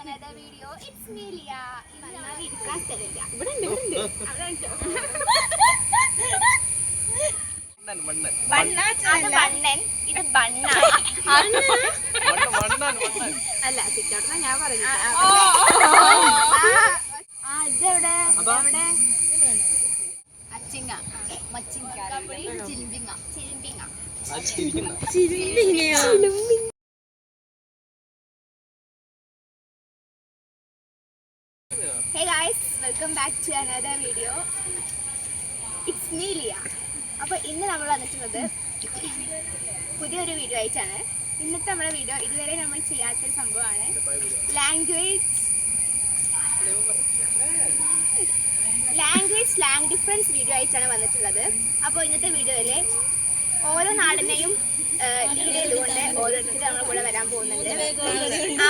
another video. It's me Lia. ഇന്ന് ഇരിക്കാൻ സ്ഥലമില്ല. ഇവിടെ ഉണ്ട്. അവിടെ ഉണ്ടോ? അത് ബണ്ണൻ. ഇത് ബണ്ണാണ്. അല്ല സിറ്റൗട്ട് ഞാൻ പറഞ്ഞു. ഇതെവിടെ? എവിടെ? അച്ചിങ്ങ, മച്ചിങ്ങ, ചിലിമ്പിങ്ങ, ചിലിമ്പിങ്ങ. Hey guys, welcome back to another video. It's me Lia. അപ്പോൾ ഇന്ന് നമ്മൾ വന്നിട്ടുള്ളത് പുതിയൊരു വീഡിയോ ആയിട്ടാണ്. ഇന്നത്തെ നമ്മുടെ വീഡിയോ ഇതുവരെ നമ്മൾ ചെയ്യാത്തൊരു സംഭവമാണ്. ലാംഗ്വേജ് സ്ലാങ് ഡിഫറൻസ് വീഡിയോ ആയിട്ടാണ് വന്നിട്ടുള്ളത്. അപ്പോൾ ഇന്നത്തെ വീഡിയോയിൽ ഓരോ നാടിനെയും ലീഡ് ചെയ്തുകൊണ്ട് ഓരോരുത്തരും നമ്മുടെ കൂടെ വരാൻ പോകുന്നുണ്ട്.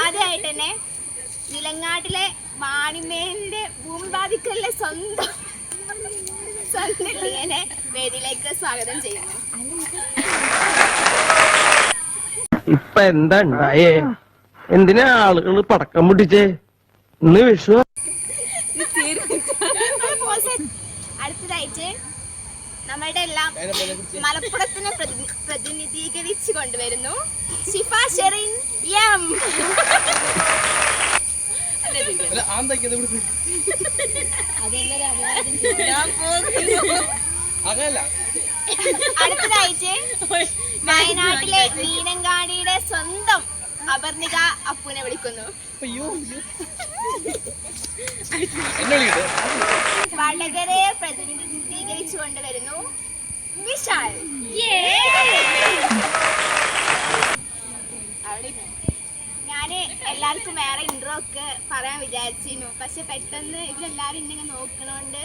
ആദ്യമായിട്ട് തന്നെ വിലങ്ങാട്ടിലെ വാണിമേലിന്റെ ഭൂമി ബാധിക്കലിലെ സ്വന്തം ലീനെ വേദിയിലേക്ക് സ്വാഗതം ചെയ്യുന്നു. ഇപ്പൊ എന്താ ഉണ്ടായേ? എന്തിനാ ആളുകൾ പടക്കം പൊട്ടിച്ചേ? ഇന്ന് വിഷു. അടുത്തതായിട്ട് നമ്മളുടെ എല്ലാം മലപ്പുറത്തിനെ പ്രതിനിധീകരിച്ചു കൊണ്ടുവരുന്നു ഷിഫ ഷെറിൻ എം. അടുത്തതായിട്ട് വയനാട്ടിലെ മീനങ്ങാടിയുടെ സ്വന്തം അപർണിക അപ്പുനെ വിളിക്കുന്നു. വടകരയെ പ്രതിനിധീകരിച്ചു കൊണ്ടുവരുന്നു വിശാൽ. ഞാന് എല്ലാവർക്കും വേറെ ഇൻട്രോ ഒക്കെ പറയാൻ വിചാരിച്ചിരുന്നു, പക്ഷെ പെട്ടെന്ന് ഇവരെല്ലാരും ഇങ്ങനെ നോക്കണോണ്ട്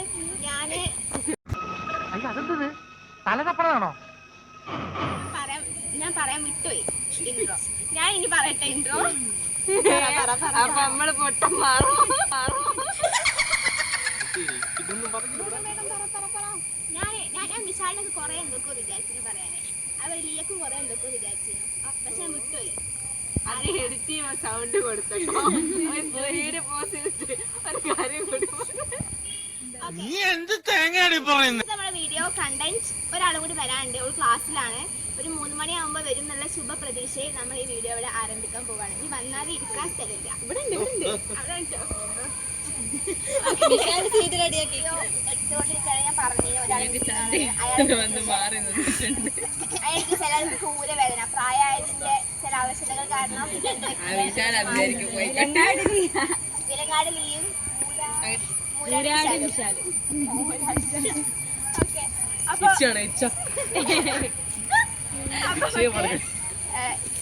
ഞാൻ പറയാൻ വിട്ടുപോയി ഇൻട്രോ. ഞാൻ ഇനി പറയട്ടെ ഇൻട്രോ. നമ്മള് പൊട്ടം ഞാൻ വിശാലിനൊക്കെ കുറെ എന്തൊക്കെയോ വിചാരിച്ചിരുന്നു പറയാനേ. അവർ ലിയക്കും കുറെ എന്തൊക്കെയോ വിചാരിച്ചിരുന്നു, പക്ഷെ ഞാൻ വിട്ടുപോയി. എഡിറ്റ് ചെയ്യുമ്പോ സൗണ്ട് കൊടുത്തോ നമ്മുടെ വീഡിയോ കണ്ടന്റ് ഒരാളും കൂടി വരാനുണ്ട്. ഒരു ക്ലാസ്സിലാണ്. ഒരു 3 മണിയാകുമ്പോ വരും എന്നുള്ള ശുഭ പ്രതീക്ഷയിൽ നമ്മൾ ഈ വീഡിയോ ഇവിടെ ആരംഭിക്കാൻ പോവാണ്. ഇനി വന്നാലും ഇരിക്കാൻ സ്ഥലമില്ല. ഇവിടെ ഉണ്ട് അവിടെ ഉണ്ടോ? എടുത്തുകൊണ്ടിരിക്കുകയാണ്. ഞാൻ പറഞ്ഞു അയാൾക്ക് ചിലർക്ക് ഊരവേദന, പ്രായത്തിന്റെ ചില ആവശ്യതകൾ കാരണം വിലങ്ങാട് ലീയും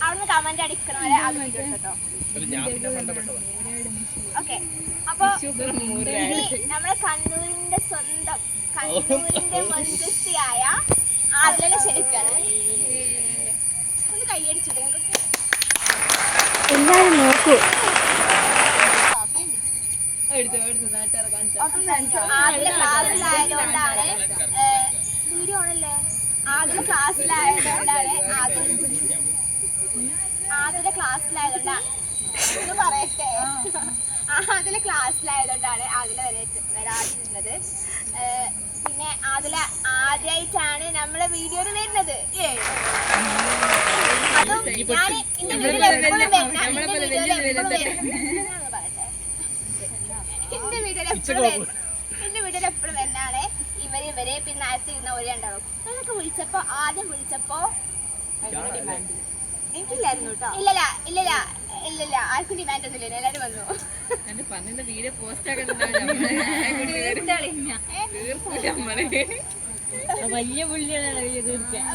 അവിടുന്ന് കമന്റ് അടിക്കണവരെ അത് കേട്ടോ. ഓക്കെ, അപ്പൊ നമ്മളെ കണ്ണൂരിന്റെ സ്വന്തം കണ്ണൂരിന്റെ മഞ്ചത്തിയായ ആദിലെ ക്ഷണിക്കാണ്. ഒന്ന് കൈയടിച്ചു എല്ലാരും നോക്കൂ. ആദിലെ ക്ലാസ്സിലായതുകൊണ്ടാണ് വീഡിയോ ആണല്ലേ. ആദിലെ ക്ലാസ്സിലായതുകൊണ്ടാണ് ആദിലെ ക്ലാസ്സിലായതുകൊണ്ടാണ് പറയട്ടെ അതിലെ ക്ലാസ്സിലായതുകൊണ്ടാണ് അതിലെ വരാതിരുന്നത്. പിന്നെ അതിലെ ആദ്യമായിട്ടാണ് നമ്മളെ വീഡിയോയിൽ വരുന്നത്. അതും ഞാൻ എന്റെ വീഡിയോയിൽ എപ്പോഴും വരുന്നതാണ് ഇവരെ പിന്നെ അടുത്തിരുന്ന ഒരു രണ്ടാളും. അതൊക്കെ ആദ്യം വിളിച്ചപ്പോ എനിക്കില്ലായിരുന്നു കേട്ടോ. ഇല്ലല്ല ആർക്കും ഡിമാൻഡ് ഒന്നുമില്ല, എല്ലാരും വന്നു.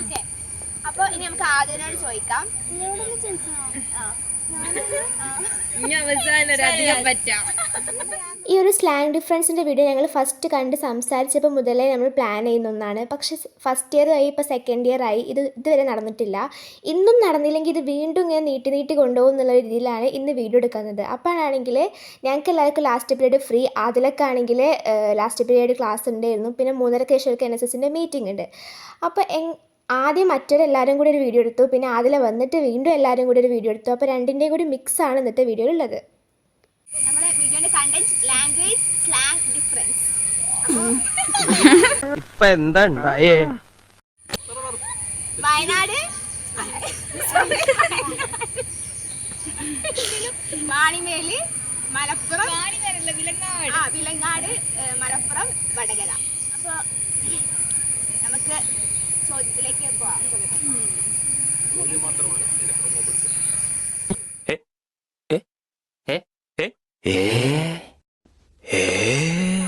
ഓക്കെ, അപ്പൊ ഇനി നമുക്ക് ആദ്യനോട് ചോദിക്കാം. ഈ ഒരു സ്ലാങ് ഡിഫറൻസിൻ്റെ വീഡിയോ ഞങ്ങൾ ഫസ്റ്റ് കണ്ട് സംസാരിച്ചപ്പോൾ മുതലേ നമ്മൾ പ്ലാൻ ചെയ്യുന്ന ഒന്നാണ്. പക്ഷേ ഫസ്റ്റ് ഇയർ ആയി, ഇപ്പോൾ സെക്കൻഡ് ഇയർ ആയി, ഇതുവരെ നടന്നിട്ടില്ല. ഇന്നും നടന്നില്ലെങ്കിൽ ഇത് വീണ്ടും ഇങ്ങനെ നീട്ടി കൊണ്ടുപോകും എന്നുള്ള രീതിയിലാണ് ഇന്ന് വീഡിയോ എടുക്കുന്നത്. അപ്പോഴാണെങ്കിൽ ഞങ്ങൾക്ക് എല്ലാവർക്കും ലാസ്റ്റ് പീരീഡ് ഫ്രീ. അതിലൊക്കെയാണെങ്കിൽ ലാസ്റ്റ് പീരീഡ് ക്ലാസ് ഉണ്ടായിരുന്നു. പിന്നെ 3:30 ശേഷം NSSൻ്റെ മീറ്റിംഗ് ഉണ്ട്. അപ്പോൾ ആദ്യം മറ്റൊരെല്ലാവരും കൂടി ഒരു വീഡിയോ എടുത്തു, പിന്നെ അതിൽ വന്നിട്ട് വീണ്ടും എല്ലാവരും കൂടി ഒരു വീഡിയോ എടുത്തു. അപ്പോൾ രണ്ടിൻ്റെയും കൂടി മിക്സാണ് ഇന്നത്തെ വീഡിയോയിലുള്ളത്. Content language slang difference. ഇപ്പൊ എന്താ ഉണ്ടായേ? വയനാട്, വാണിമേല്, മലപ്പുറം, വിലങ്ങാട്, മലപ്പുറം, വടകര. അപ്പൊ നമുക്ക് ചോദ്യത്തിലേക്ക് പോവാം.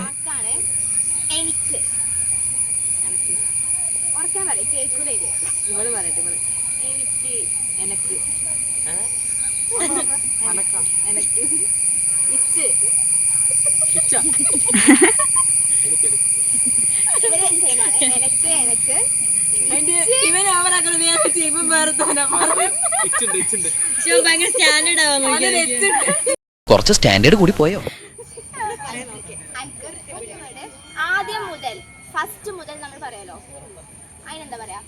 വാക്കാണ് എനിക്ക്. ഓർക്കാൻ പറയും, കേൾക്കൂല ഇത്. ഇവള് പറയട്ടെ. എനിക്ക്, എനക്ക് എനിക്ക്, ഇച്ച്. ഇവര് same ആണ്. എനക്ക്, എനക്ക്, ഇവൻ അവരങ്ങനെ വേറെ ചെയ്യുമ്പോ വേറെ ഭയങ്കര സ്റ്റാൻഡേർഡ് ആവാൻ കുറച്ച് സ്റ്റാൻഡേർഡ് കൂടി പോയോ? ആദ്യം മുതൽ, ഫസ്റ്റ് മുതൽ നമ്മൾ പറയാലോ. അതിനെന്താ പറയാ?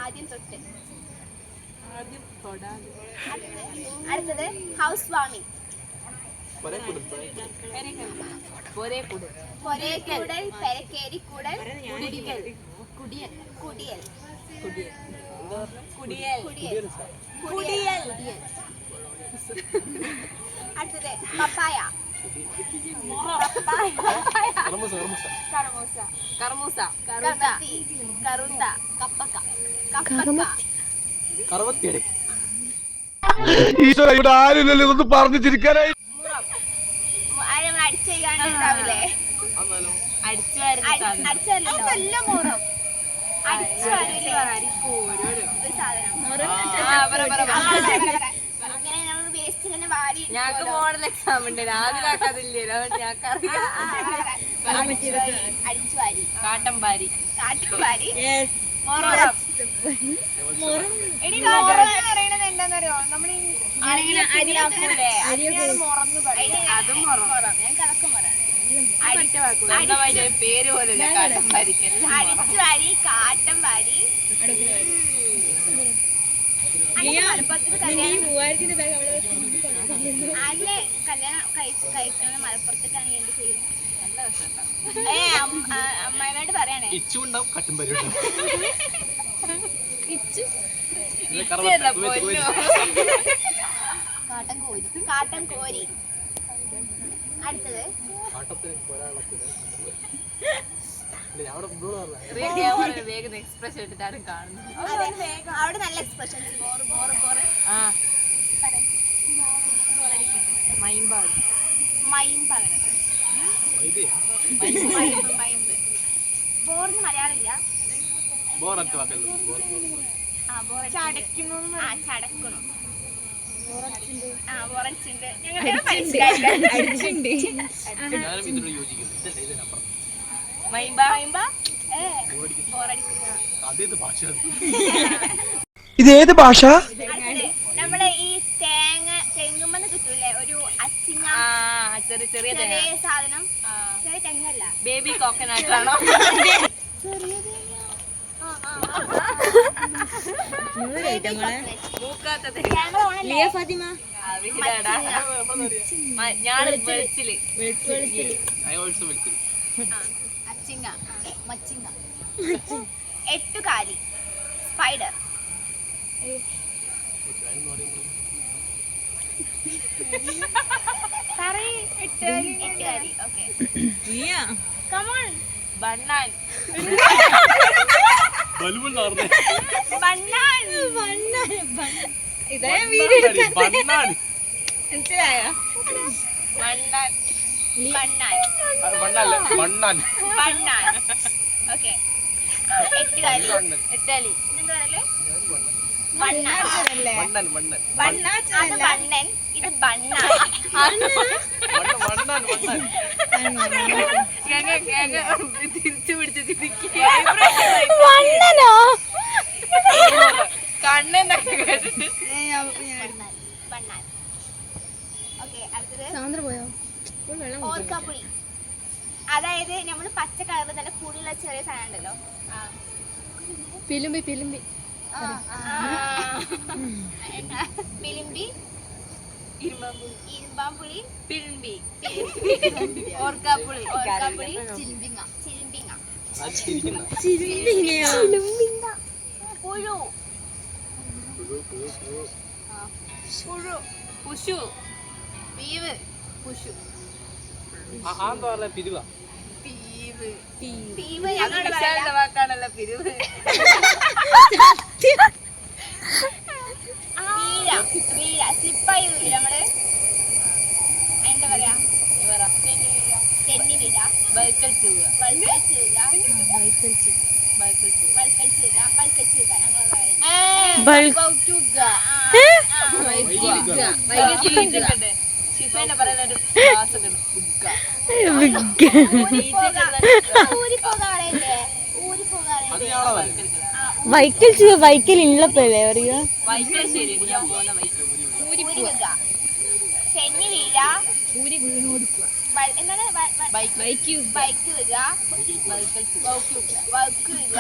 ആദ്യം തൊട്ട്. അടുത്തത് ഹൗസ് വാമിങ്. പൊരേക്കൂടൽ, പെരക്കേരി കൂടൽ, കുടിയൽ. അടുത്തത് പപ്പായ. ഇവിടെ ആരില്ലല്ലോ ഇതൊന്ന് പറഞ്ഞു ചിരിക്കാനായി. അടിച്ചുണ്ടാവില്ലേ? അങ്ങനെ നമ്മൾ വേസ്റ്റ് തന്നെ വാരി. ഞങ്ങൾക്ക് മോഡൽ എക്സാം ഉണ്ട്, രാവിലാക്കാതില്ലല്ലോ. അടിച്ചു വാരി, കാട്ടം പാരി. എന്താന്നറിയോ, നമ്മൾ പേര് പോലും കാട്ടം പാരിക്ക്. അടിച്ചു വാരി, കാട്ടം വാരി. അല്ലേ കല്യാണം കഴിക്കുന്നത് മലപ്പുറത്തേക്കാണ് എന്ത് ചെയ്യും? അമ്മായിമായിട്ട് പറയണേ. കാട്ടൻ കോരി. അടുത്തത് വേഗം എക്സ്പ്രഷൻ ഇട്ടിട്ടാണ് കാണുന്നത്. അവിടെ നല്ല എക്സ്പ്രഷൻസ്. ബോറിന് മലയാളമില്ല. ചടക്കുന്നു. ഇതേത് ഭാഷ? നമ്മളെ ഈ തെങ്ങുമ്പന്ന് കിട്ടൂലേ ഒരു അച്ചിങ്ങ, ചെറിയ സാധനം. ചെറിയ തെങ്ങല്ല, ബേബി കോക്കനട്ട് ആണോ? അച്ചിങ്ങ, മച്ചിങ്ങ. എട്ടുകാലി, സ്പൈഡർ. എട്ടുകാലി. Okay, come on. ബണ്ണാൻ. മനസ്സിലായോ? ഓക്കെ, എട്ടുകാലി. എന്താ പറയല്ലേ? അത് ബണ്ണൻ, ഇത് ബണ്ണാൻ. തിരിച്ചു പിടിച്ച് കണ്ണെന്നൊക്കെ കേട്ടിട്ട് ബണ്ണാൻ. ഓക്കെ, അടുത്തത് ഓർക്കാപ്പുളി. അതായത് നമ്മള് പച്ച കളറിൽ നല്ല പുളിയുള്ള ചെറിയ സാധനം ഉണ്ടല്ലോ. പിലിമ്പി ഇരുമ്പാമ്പുളി പിൽമ്പി പിലിമ്പി ഓർക്കാപ്പുളി ഓർക്കാപ്പുളി ചിലിമ്പിങ്ങ പുഴു പുഴു പുഷു പീവ് പുഷു പിരിവ പീവ് പീവ് അത് ഞങ്ങളുടെ വിശാലിന്റെ വാക്കാണല്ലോ പിരിവ് വീഴ വീഴ സ്ലിപ്പായി വീഴ നമ്മള് എന്താ പറയാ തെന്നി വീഴ ബൈക്കൽ വൾക്കച്ച് വീഴ വൾക്കച്ച് വീഴ ഞങ്ങൾ പറയുന്നത് ശിഫേനെ പറയുന്ന ഒരു ക്ലാസ് ഉണ്ട് വൈക്കൽ ഇള്ളപ്പല്ലേ പറയുക വൈക്കൽ ശരി ഞാൻ പോകുന്ന തെന്നി വീഴ എന്താണ് ബൈക്ക് വീഴ വൾക്ക് വീഴ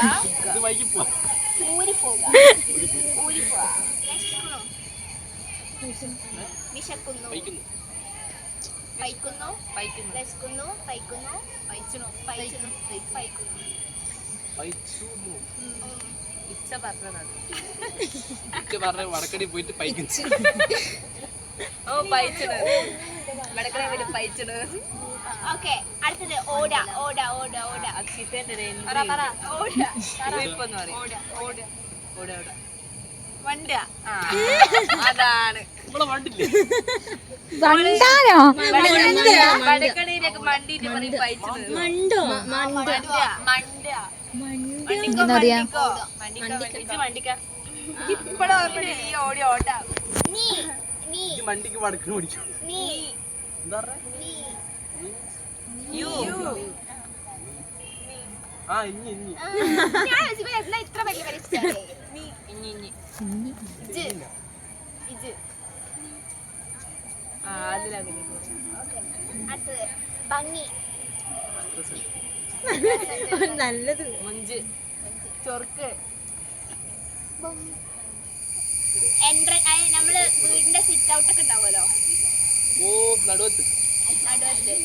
ഊരിപ്പോക വിശക്കുന്നു പൈക്കുന്നു വിശക്കുന്നു പൈക്കുന്നു പൈച്ചണു പൈക്കുന്നു ഇച്ച പറഞ്ഞതാണ് വടക്കടി പോയിട്ട് പൈക്കും ഓ പൈച്ചണ് വടക്കണ പോയിട്ട് പൈച്ചണ് ഓക്കെ അടുത്തത് ഓട ഓട ഓട ഓട അക്ഷിഫേന്റെ ഓട ഇപ്പൊന്ന് പറയും ഓട വണ്ട അതാണ് നമ്മളെ വണ്ടില്ലേ വണ്ടാനോ വടക്കണയിലേക്ക് മണ്ടിട്ട് പറയും പൈച്ചത് മണ്ടിക്ക ഇപ്പഴോ ഈ ഓടി ഓട്ടാ നീ നീ വണ്ടിക്ക് വടക്കിന് പിടിക്കും നീ എന്താ പറഞ്ഞ നീ യു ആ ഇനി ഞാൻ എന്നാ ഇത്ര വലിയ പരിചയം ഇഞ്ഞി ഇജ് ഇജ് ആ അതിലങ്ങനെ അടുത്തത് ഭംഗി നല്ലത് മുഞ്ച് ചൊർക്ക് നമ്മള് വീടിന്റെ സിറ്റ് ഔട്ട് ഒക്കെ ഉണ്ടാവുമല്ലോ ഓ നടുവത്ത് നടുവത്ത്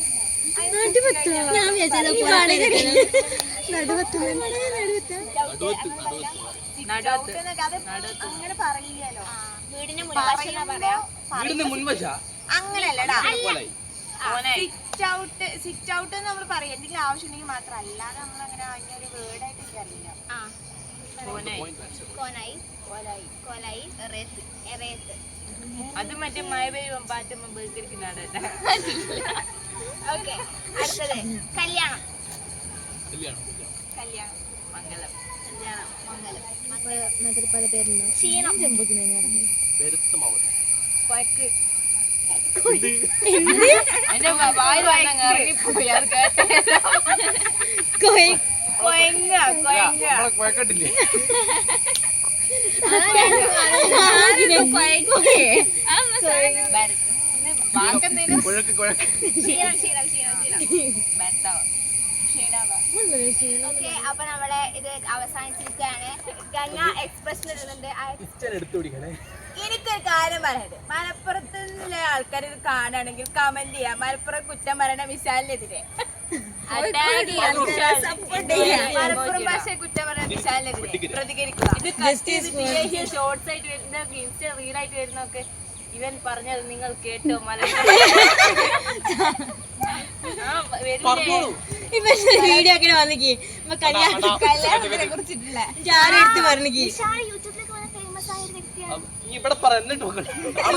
ഞാൻ നടുവത്ത് അങ്ങനെ പറയില്ലല്ലോ വീടിന്റെ മുൻവശം പറയാ വീടിന്റെ മുൻവശ അങ്ങനല്ലടാ സിറ്റ് ഔട്ട് എന്ന് നമ്മൾ പറയും എന്തെങ്കിലും ആവശ്യമുണ്ടെങ്കിൽ മാത്രം അല്ലാതെ നമ്മൾ അങ്ങനെ അതിനൊരു വേർഡായിട്ട് എനിക്കറിയില്ല ആ കോനായി കോനായി കോലായി എറേത്ത് എറേത്ത് അത് മറ്റേ മഴ പെയ്യുമ്പോ പാറ്റുമ്പോ ബേക്കരിക്കുന്നാണ് ഓക്കെ അടുത്തത് കല്യാണം മംഗലം ക്ഷീണം കൊയക്ക് എന്റെ വായു ഇറങ്ങിപ്പോയി അത് കേട്ടേ കൊയങ്ങ കുഴക്കട്ടില്ലേ കുഴക്ക് കുഴക്ക് ഓക്കെ അപ്പൊ നമ്മളെ ഇത് അവസാനിച്ചിരിക്കുകയാണ് ഗംഗ എക്സ്പ്രഷൻ ഇടുന്നുണ്ട് എടുത്തു പിടിക്കണേ എനിക്കൊരു കാര്യം പറയാനുണ്ട് മലപ്പുറത്തുള്ള ആൾക്കാർ ഇത് കാണുകയാണെങ്കിൽ കമന്റ് ചെയ്യാം മലപ്പുറം കുറ്റം പറയണ വിശാലിനെതിരെ മലപ്പുറം ഭാഷ കുറ്റം പറയണ വിശാലിനെതിരെ പ്രതികരിക്കുക ഇത് ഷോർട്സ് ആയിട്ട് വരുന്ന ഇൻസ്റ്റ റീലായിട്ട് വരുന്നൊക്കെ ഇവൻ പറഞ്ഞത് നിങ്ങൾ കേട്ടോ മലയാളം വീഡിയോ ഒക്കെ വന്നിക്ക് കല്യാണത്തിനെ കുറിച്ചിട്ടില്ല ചാരെടുത്ത് പറഞ്ഞിക്ക് യൂട്യൂബിലൊക്കെ വളരെ ഫേമസ് ആയ ഒരു വ്യക്തിയാണ് ഇവിടെ പറ എന്നിട്ട്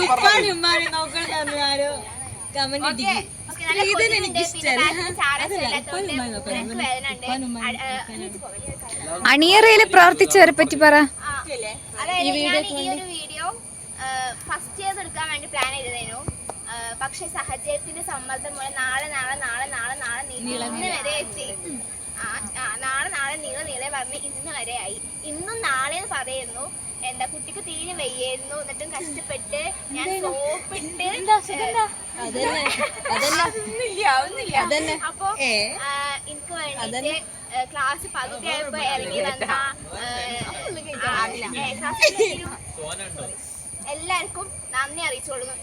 ഉപ്പാനും ഉമ്മാനും നോക്കണം ആരോ കമന്റ് ഇട്ടിക്ക് ഇതെന്നെ എനിക്ക് ഇഷ്ടമല്ല അണിയറയിൽ പ്രവർത്തിച്ചവരെ പറ്റി പറ അതായത് ഞാൻ ഈ ഒരു വീഡിയോ ഫസ്റ്റ് ഇയർ എടുക്കാൻ വേണ്ടി പ്ലാൻ ചെയ്തതേനു പക്ഷെ സാഹചര്യത്തിന്റെ സമ്മർദ്ദം മൂലം നാളെ ഇന്ന് വരെ എത്തി നാളെ നീളെ പറഞ്ഞ് ഇന്ന് വരെ ആയി ഇന്നും നാളെ പറയുന്നു എന്താ കുട്ടിക്ക് തീരെ വയ്യായിരുന്നു എന്നിട്ടും കഷ്ടപ്പെട്ട് ഞാൻ സോപ്പിട്ട് അപ്പൊ എനിക്ക് വേണ്ടിട്ട് ക്ലാസ് പകുതിയായപ്പോ ഇറങ്ങി വന്ന എല്ലാവർക്കും നന്ദി അറിയിച്ചോളുന്നു.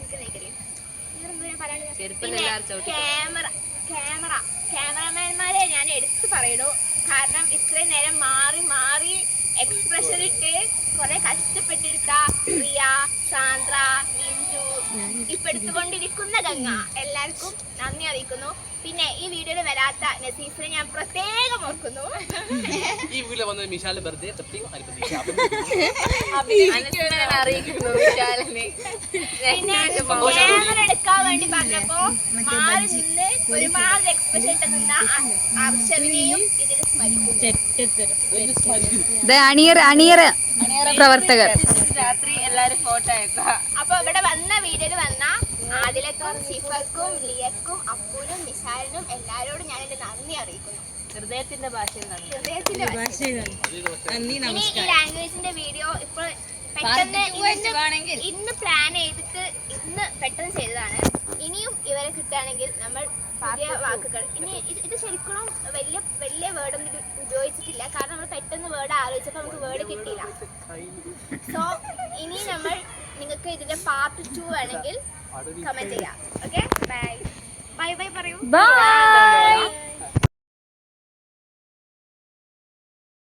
ക്യാമറമാൻമാരെ ഞാൻ എടുത്തു പറയണു. കാരണം ഇത്രയും നേരം മാറി മാറി എക്സ്പ്രഷൻ ഇട്ട് കുറെ കഷ്ടപ്പെട്ടെടുത്ത റിയ, സാന്ദ്ര, മിഞ്ചു, ഇപ്പൊ എടുത്തുകൊണ്ടിരിക്കുന്ന ഗംഗ എല്ലാവർക്കും നന്ദി അറിയിക്കുന്നു. പിന്നെ ഈ വീഡിയോയിൽ വരാത്ത നസീഫിനെ ഞാൻ പ്രത്യേകം ഓർക്കുന്നു. ഈ വീട്ടിൽ വന്ന മിഷാല് വെറുതെ പ്രത്യേകം അറിയിക്കുന്നു വിശാലിനെ. പിന്നെ ക്യാമറ എടുക്കാൻ വേണ്ടി പറഞ്ഞപ്പോ മാറി നിന്ന് ഒരുപാട് എക്സ്പ്രഷൻ ഇട്ട് നിന്ന അക്ഷരനെയും ഇതിൽ സ്മരിക്കുന്നു. അണിയറ പ്രവർത്തകർ രാത്രി എല്ലാരും ഫോട്ടോ അയക്കാം. അപ്പൊ ഇവിടെ വന്ന വീഡിയോയിൽ വന്ന ആദിലക്കും ഷിഫർക്കും ലിയക്കും അപ്പൂനും നിശാലിനും എല്ലാരോടും ഞാൻ എന്റെ നന്ദി അറിയിക്കുന്നു. ഹൃദയത്തിന്റെ ഭാഷയിൽ നന്ദി. ഹൃദയത്തിന്റെ ഇനി ഈ ലാംഗ്വേജിന്റെ വീഡിയോ ഇപ്പോൾ പെട്ടെന്ന് ഇന്ന് പ്ലാൻ ചെയ്തിട്ട് ഇന്ന് പെട്ടെന്ന് ചെയ്തതാണ്. ഇനിയും ഇവരെ കിട്ടുകയാണെങ്കിൽ നമ്മൾ പുതിയ വാക്കുകൾ ഇനി ഇത് ശരിക്കും വലിയ വേർഡൊന്നും ഇത് ഉപയോഗിച്ചിട്ടില്ല. കാരണം നമ്മൾ പെട്ടെന്ന് വേർഡ് ആലോചിച്ചപ്പോൾ നമുക്ക് വേർഡ് കിട്ടിയില്ല. സോ ഇനി നമ്മൾ നിങ്ങൾക്ക് ഇതിന്റെ പാർട്ട് 2 വേണമെങ്കിൽ കമന്റ് ചെയ്യാം. ഓക്കെ, ബൈ ബൈ പറയൂ. ബൈ.